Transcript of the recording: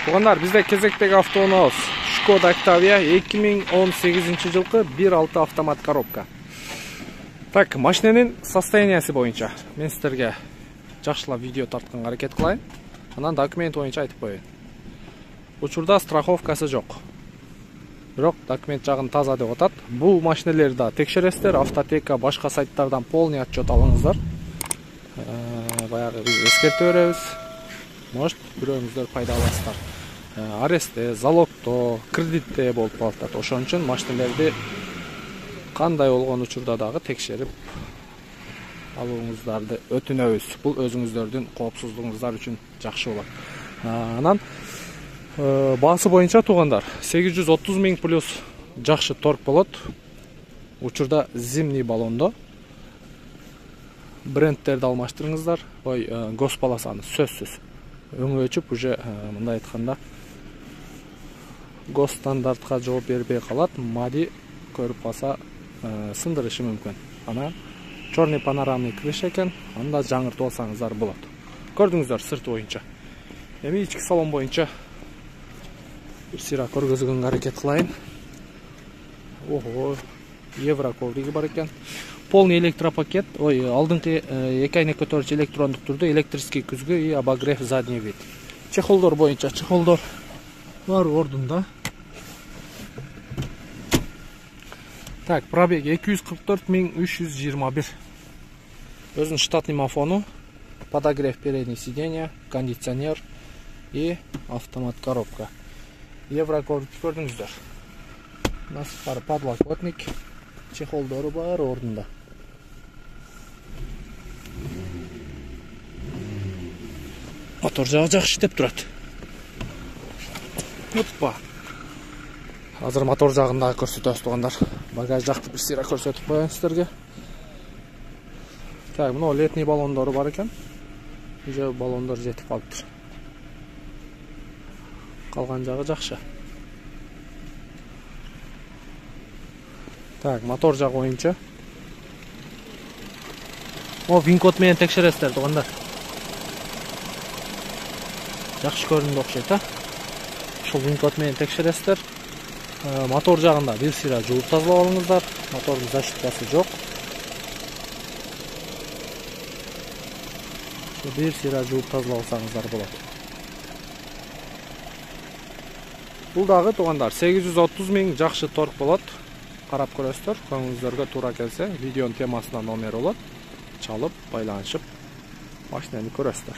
Туугандар, бизде кезектеги автоунаабыз Skoda Octavia 2018 жылкы 1.6 автомат коробка. Так, машиненин состояниясы боюнча мен сиздерге жакшылап видео тартканга аракет кылайын. Анан документ боюнча айтып коеюн. Учурда страховкасы жок. Бирок документ жагын таза деп атат. Бул машинелерди да текшересиздер, автотека, башка сайттардан полный отчет алыңыздар. Баягы биз эскертип беребиз. Может, бирөөңүздөр пайда аласыздар. Арестте, залогто, кредитте болуп калат. Ошон үчүн машинелерди кандай болгон учурда дагы текшерип алууңуздарды өтүнөбүз. Бул өзүңүздөрдүн коопсуздугуңуздар үчүн жакшы болот. Анан баасы боюнча туугандар 830 000 плюс жакшы торг болот. Учурда зимний баллондо брендтерди алмаштырыңыздар. Ой, госпаласаны сөзсүз өңү өчүп уже мындай айтканда гос стандартка жооп бербей калат. Мади көрүп калса сындырышы мүмкүн. Анан черный панорамный крыша экен, анда жаңыртып алсаңыздар болот. Көрдүңүздөр сырты боюнча. Эми ички салон боюнча бир сыйра көргөзгөнгө аракет кылайын. Ого, евро ковриги бар экен. Полный электропакет, алдыңкы эки айнек көтөрүүчү электрондук түрдө электрический күзгү и обогрев задний вид. Чехолдор боюнча чехолдор бар ордунда. Так, пробег 244 321. Өзүнүн штатный мафону, подогрев передние сиденья, кондиционер и автомат коробка. Евро коврик көрдүңүздөр. У нас бар подлокотник, чехолдору бар ордунда. Мотор жагы жакшы иштеп турат. Опа. Азыр мотор жагын дагы көрсөтөбүз туугандар. Багаж жакты бир сыйра көрсөтүп коеюн сиздерге. Так, мына летний баллондору бар экен. Уже баллондор жетип калыптыр. Калган жагы жакшы. Так, мотор жагы боюнча. Вин-код менен текшересиздер туугандар. Жакшы көрүнүп окшойт, Ушул вин-код менен текшересиздер. Мотор жагында бир сыйра жууп тазалап алыңыздар. Мотордун защиткасы жок. Бир сыйра жууп тазалап алсаңыздар болот. Бул дагы туугандар 830 000 жакшы торг болот. Карап көрөсүздөр. Көңүлүңүздөргө туура келсе, видеонун темасына номер болот. Чалып, байланышып машинени көрөсүздөр.